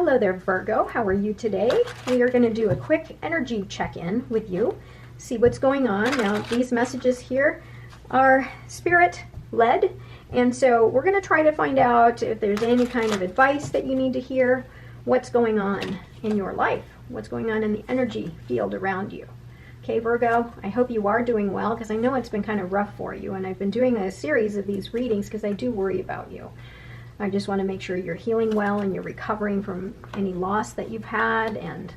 Hello there, Virgo. How are you today? We are going to do a quick energy check-in with you, see what's going on. Now, these messages here are spirit-led, and so we're going to try to find out if there's any kind of advice that you need to hear, what's going on in your life, what's going on in the energy field around you. Okay, Virgo, I hope you are doing well, because I know it's been kind of rough for you, and I've been doing a series of these readings because I do worry about you. I just want to make sure you're healing well and you're recovering from any loss that you've had, and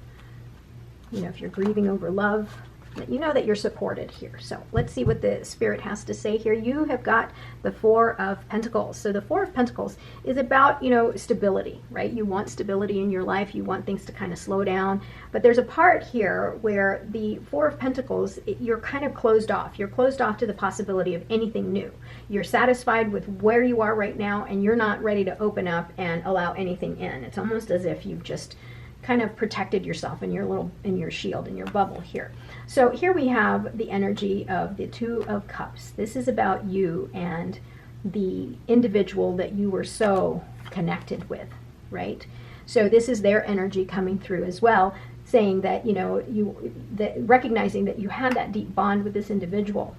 if you're grieving over love, that you know that you're supported here. So let's see what the Spirit has to say here. You have got the Four of Pentacles. So the Four of Pentacles is about, stability, right? You want stability in your life. You want things to kind of slow down. But there's a part here where the Four of Pentacles, you're kind of closed off. You're closed off to the possibility of anything new. You're satisfied with where you are right now, and you're not ready to open up and allow anything in. It's almost as if you've just kind of protected yourself in your shield, in your bubble here. So here we have the energy of the Two of Cups. This is about you and the individual that you were so connected with, right? So this is their energy coming through as well, saying that, recognizing that you had that deep bond with this individual.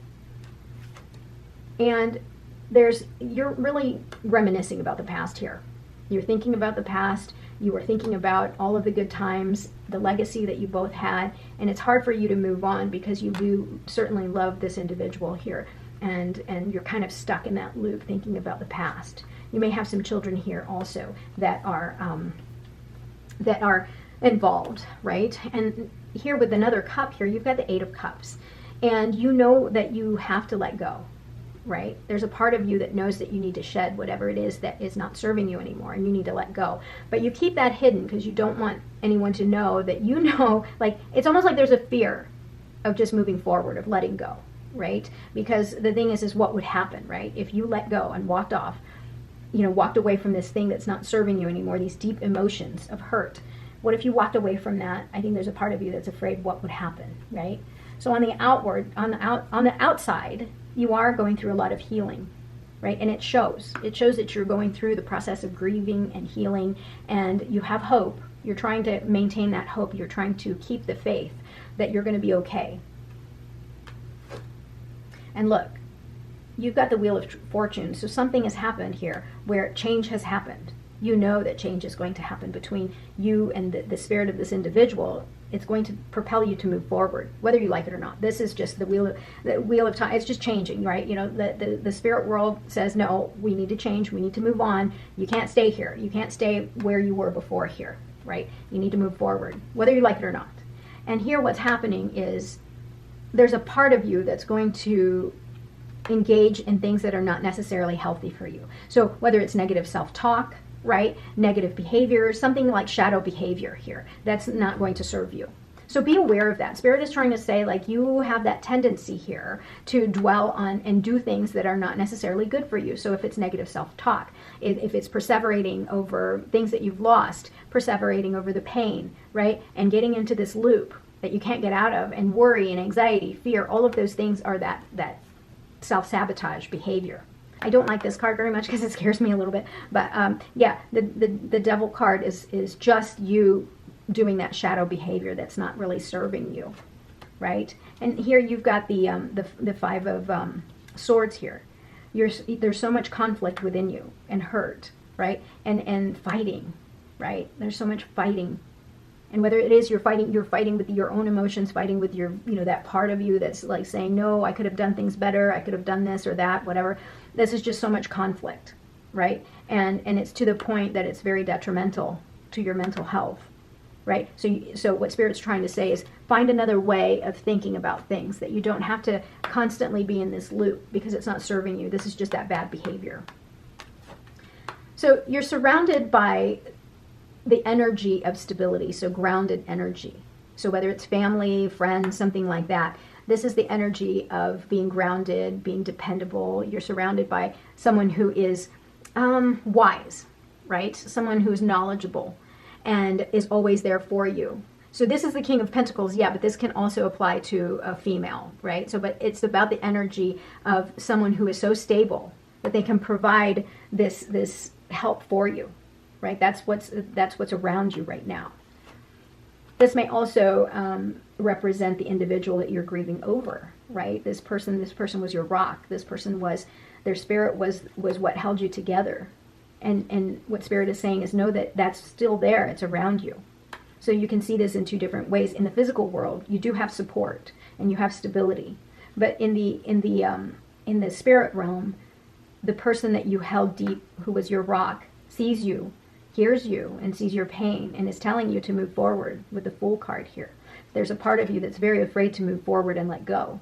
And you're really reminiscing about the past here. You're thinking about the past. You are thinking about all of the good times, the legacy that you both had, and it's hard for you to move on because you do certainly love this individual here, and you're kind of stuck in that loop thinking about the past. You may have some children here also that are involved, right? And here with another cup here, you've got the Eight of Cups, and you know that you have to let go. Right? There's a part of you that knows that you need to shed whatever it is that is not serving you anymore, and you need to let go. But you keep that hidden because you don't want anyone to know that like, it's almost like there's a fear of just moving forward, of letting go, right? Because the thing is what would happen, right? If you let go and walked off, walked away from this thing that's not serving you anymore, these deep emotions of hurt. What if you walked away from that? I think there's a part of you that's afraid what would happen, right? So on the outside, you are going through a lot of healing, right? And it shows. It shows that you're going through the process of grieving and healing, and you have hope. You're trying to maintain that hope. You're trying to keep the faith that you're going to be okay. And look, you've got the Wheel of Fortune, so something has happened here where change has happened. You know that change is going to happen between you and the spirit of this individual. It's going to propel you to move forward, whether you like it or not. This is just the wheel of time. It's just changing, right? The spirit world says, no, we need to change. We need to move on. You can't stay here. You can't stay where you were before here, right? You need to move forward, whether you like it or not. And here what's happening is there's a part of you that's going to engage in things that are not necessarily healthy for you. So whether it's negative self-talk, right? Negative behavior, something like shadow behavior here. That's not going to serve you. So be aware of that. Spirit is trying to say, like, you have that tendency here to dwell on and do things that are not necessarily good for you. So if it's negative self-talk, if it's perseverating over things that you've lost, perseverating over the pain, right? And getting into this loop that you can't get out of, and worry and anxiety, fear, all of those things are that self-sabotage behavior. I don't like this card very much because it scares me a little bit. But yeah, the Devil card is just you doing that shadow behavior that's not really serving you, right? And here you've got the Five of Swords here. There's so much conflict within you, and hurt, right? And fighting, right? There's so much fighting. And whether it is you're fighting with your own emotions, fighting with your, that part of you that's like saying, no, I could have done things better, I could have done this or that, whatever. This is just so much conflict, right? And it's to the point that it's very detrimental to your mental health, right? So what Spirit's trying to say is find another way of thinking about things, that you don't have to constantly be in this loop because it's not serving you. This is just that bad behavior. So you're surrounded by the energy of stability, so grounded energy. So whether it's family, friends, something like that, this is the energy of being grounded, being dependable. You're surrounded by someone who is wise, right? Someone who's knowledgeable and is always there for you. So this is the King of Pentacles, yeah, but this can also apply to a female, right? So, but it's about the energy of someone who is so stable that they can provide this help for you, right? That's what's around you right now. This may also represent the individual that you're grieving over, right? This person was your rock. This person was, their spirit was what held you together. And what Spirit is saying is know that that's still there. It's around you. So you can see this in two different ways. In the physical world, you do have support and you have stability. But in the spirit realm, the person that you held deep, who was your rock, sees you, hears you, and sees your pain, and is telling you to move forward with the Fool card here. There's a part of you that's very afraid to move forward and let go,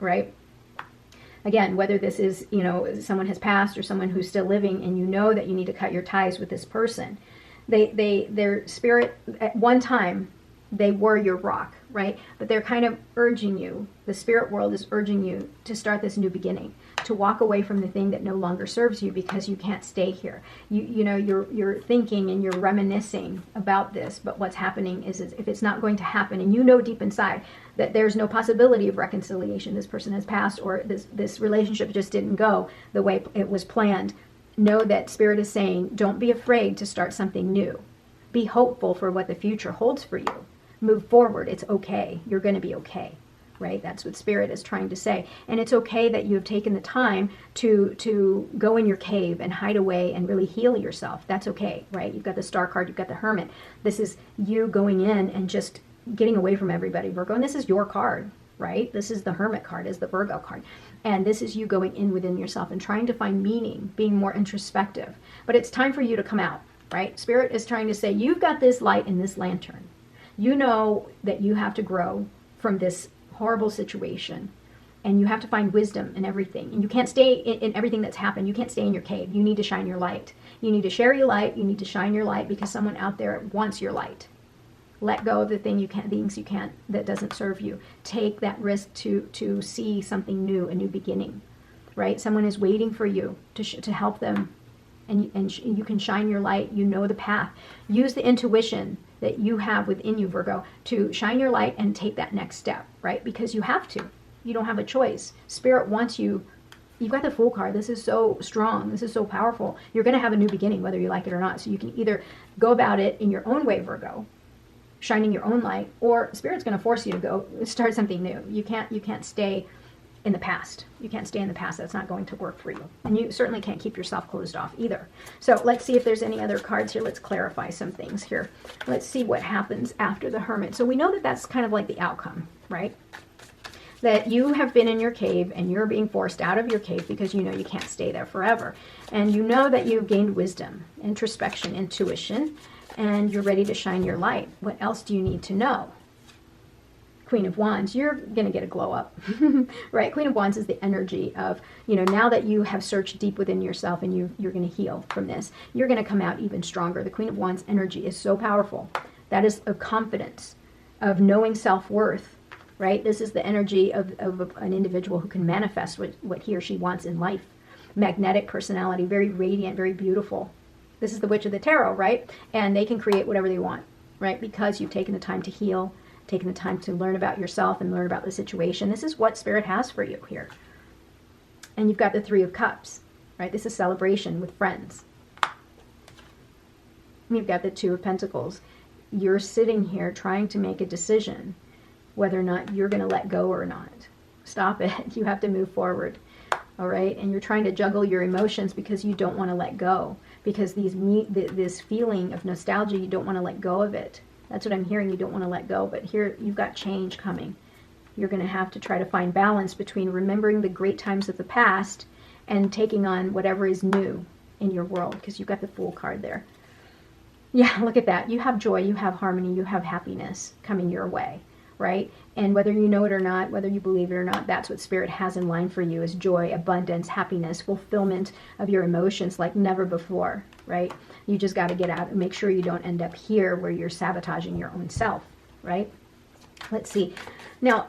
right? Again, whether this is, someone has passed or someone who's still living, and you know that you need to cut your ties with this person. Their spirit, at one time, they were your rock, right? But they're kind of urging you, the spirit world is urging you to start this new beginning, to walk away from the thing that no longer serves you because you can't stay here. You're thinking and you're reminiscing about this, but what's happening is if it's not going to happen, and you know deep inside that there's no possibility of reconciliation, this person has passed, or this relationship just didn't go the way it was planned, know that Spirit is saying, don't be afraid to start something new. Be hopeful for what the future holds for you. Move forward. It's okay. You're going to be okay, right? That's what Spirit is trying to say. And it's okay that you have taken the time to go in your cave and hide away and really heal yourself. That's okay, right? You've got the Star card. You've got the Hermit. This is you going in and just getting away from everybody, Virgo. And this is your card, right? This is the Hermit card, is the Virgo card. And this is you going in within yourself and trying to find meaning, being more introspective. But it's time for you to come out, right? Spirit is trying to say, you've got this light in this lantern. You know that you have to grow from this horrible situation, and you have to find wisdom in everything. And you can't stay in everything that's happened. You can't stay in your cave. You need to shine your light. You need to share your light. You need to shine your light because someone out there wants your light. Let go of the things you can't, that doesn't serve you. Take that risk to see something new, a new beginning, right? Someone is waiting for you to help them, and you can shine your light. You know the path. Use the intuition that you have within you, Virgo, to shine your light and take that next step, right? Because you have to. You don't have a choice. Spirit wants you. You've got the Fool card. This is so strong. This is so powerful. You're going to have a new beginning, whether you like it or not. So you can either go about it in your own way, Virgo, shining your own light, or Spirit's going to force you to go start something new. You can't stay in the past. You can't stay in the past. That's not going to work for you. And you certainly can't keep yourself closed off either. So let's see if there's any other cards here. Let's clarify some things here. Let's see what happens after the Hermit. So we know that that's kind of like the outcome, right? That you have been in your cave and you're being forced out of your cave because you know you can't stay there forever. And you know that you've gained wisdom, introspection, intuition, and you're ready to shine your light. What else do you need to know? Queen of Wands, you're going to get a glow up, right? Queen of Wands is the energy of, now that you have searched deep within yourself and you're going to heal from this, you're going to come out even stronger. The Queen of Wands energy is so powerful. That is a confidence of knowing self-worth, right? This is the energy of an individual who can manifest what he or she wants in life. Magnetic personality, very radiant, very beautiful. This is the Witch of the Tarot, right? And they can create whatever they want, right? Because you've taken the time to heal, taking the time to learn about yourself and learn about the situation. This is what Spirit has for you here. And you've got the Three of Cups, right? This is celebration with friends. And you've got the Two of Pentacles. You're sitting here trying to make a decision whether or not you're going to let go or not. Stop it. You have to move forward. All right? And you're trying to juggle your emotions because you don't want to let go. Because this feeling of nostalgia, you don't want to let go of it. That's what I'm hearing. You don't want to let go. But here you've got change coming. You're going to have to try to find balance between remembering the great times of the past and taking on whatever is new in your world, because you've got the Fool card there. Yeah, look at that. You have joy, you have harmony, you have happiness coming your way, right? And whether you know it or not, whether you believe it or not, that's what Spirit has in line for you, is joy, abundance, happiness, fulfillment of your emotions like never before, right? You just got to get out and make sure you don't end up here where you're sabotaging your own self, right? Let's see. Now,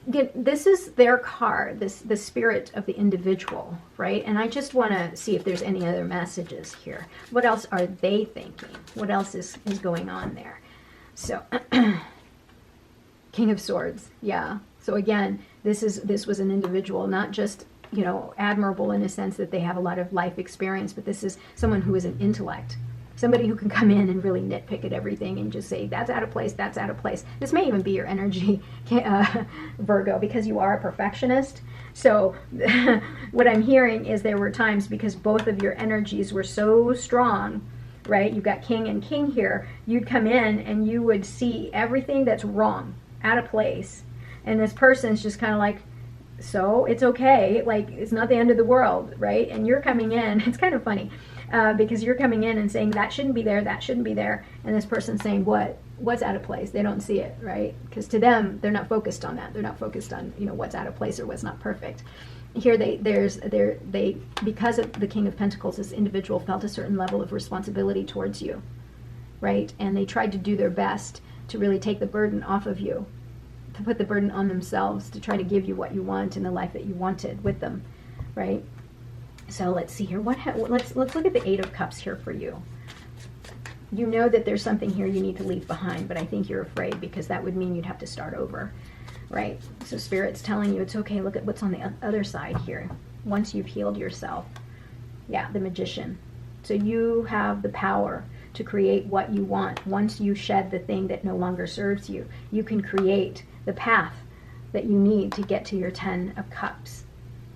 this is their card, the spirit of the individual, right? And I just want to see if there's any other messages here. What else are they thinking? What else is going on there? So, King of Swords, yeah. So again, this was an individual, not just, admirable in a sense that they have a lot of life experience, but this is someone who is an intellect, somebody who can come in and really nitpick at everything and just say, that's out of place, that's out of place. This may even be your energy, Virgo, because you are a perfectionist. So what I'm hearing is there were times, because both of your energies were so strong, right? You've got king and king here. You'd come in and you would see everything that's wrong, out of place. And this person's just kind of like, so it's okay. Like, it's not the end of the world, right? And you're coming in. It's kind of funny because you're coming in and saying that shouldn't be there, that shouldn't be there. And this person's saying, what's out of place? They don't see it, right? Because to them, they're not focused on that. They're not focused on, what's out of place or what's not perfect. Here, because of the King of Pentacles, this individual felt a certain level of responsibility towards you, right? And they tried to do their best to really take the burden off of you, to put the burden on themselves, to try to give you what you want in the life that you wanted with them, right? So let's see here. Let's look at the Eight of Cups here for you. You know that there's something here you need to leave behind, but I think you're afraid because that would mean you'd have to start over, right? So Spirit's telling you it's okay. Look at what's on the other side here. Once you've healed yourself, yeah, the Magician. So you have the power to create what you want. Once you shed the thing that no longer serves you, you can create the path that you need to get to your 10 of Cups.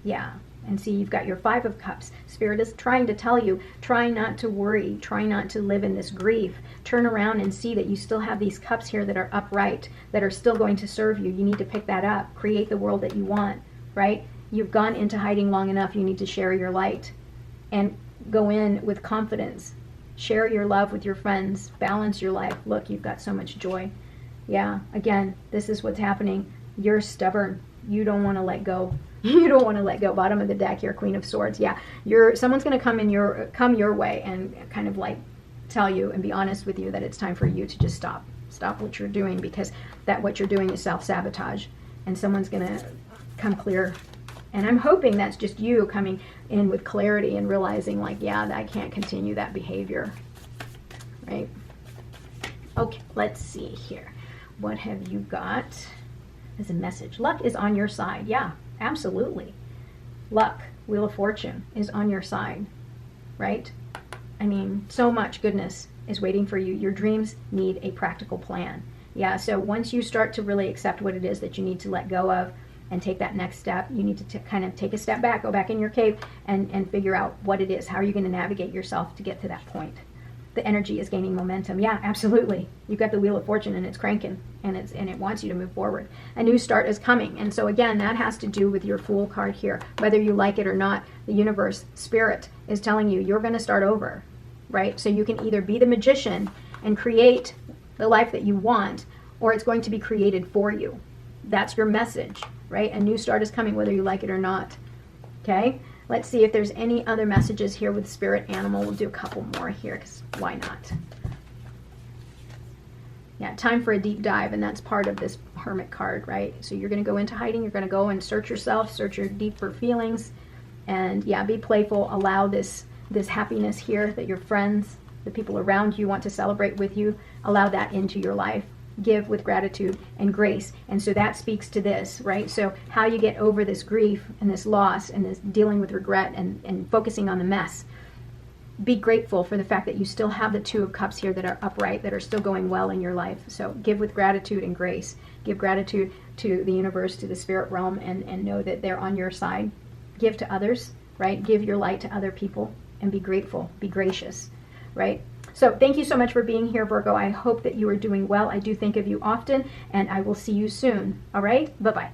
Yeah. And see, you've got your 5 of Cups. Spirit is trying to tell you, try not to worry, try not to live in this grief. Turn around and see that you still have these cups here that are upright, that are still going to serve you. You need to pick that up. Create the world that you want, right? You've gone into hiding long enough. You need to share your light and go in with confidence. Share your love with your friends. Balance your life. Look, you've got so much joy. Yeah, again, this is what's happening. You're stubborn. You don't want to let go. You don't want to let go. Bottom of the deck here, Queen of Swords. Yeah, someone's going to come your way and kind of like tell you and be honest with you that it's time for you to just stop what you're doing, because what you're doing is self-sabotage, and someone's going to come clear. And I'm hoping that's just you coming in with clarity and realizing, like, yeah, I can't continue that behavior, right? Okay, let's see here. What have you got as a message? Luck is on your side. Yeah, absolutely. Luck, Wheel of Fortune, is on your side, right? I mean, so much goodness is waiting for you. Your dreams need a practical plan. Yeah, so once you start to really accept what it is that you need to let go of and take that next step, you need to kind of take a step back, go back in your cave and figure out what it is. How are you going to navigate yourself to get to that point? The energy is gaining momentum. Yeah, absolutely. You've got the Wheel of Fortune and it's cranking and it wants you to move forward. A new start is coming. And so again, that has to do with your Fool card here. Whether you like it or not, the universe, Spirit is telling you you're going to start over, right? So you can either be the Magician and create the life that you want, or it's going to be created for you. That's your message, right? A new start is coming whether you like it or not. Okay? Let's see if there's any other messages here with Spirit Animal. We'll do a couple more here, because why not? Yeah, time for a deep dive, and that's part of this Hermit card, right? So you're going to go into hiding. You're going to go and search yourself, search your deeper feelings, and yeah, be playful. Allow this happiness here that your friends, the people around you want to celebrate with you, allow that into your life. Give with gratitude and grace. And so that speaks to this, right? So how you get over this grief and this loss and this dealing with regret and focusing on the mess. Be grateful for the fact that you still have the Two of Cups here that are upright, that are still going well in your life. So give with gratitude and grace. Give gratitude to the universe, to the spirit realm, and know that they're on your side. Give to others, right? Give your light to other people and be grateful. Be gracious, right? So thank you so much for being here, Virgo. I hope that you are doing well. I do think of you often, and I will see you soon. All right? Bye-bye.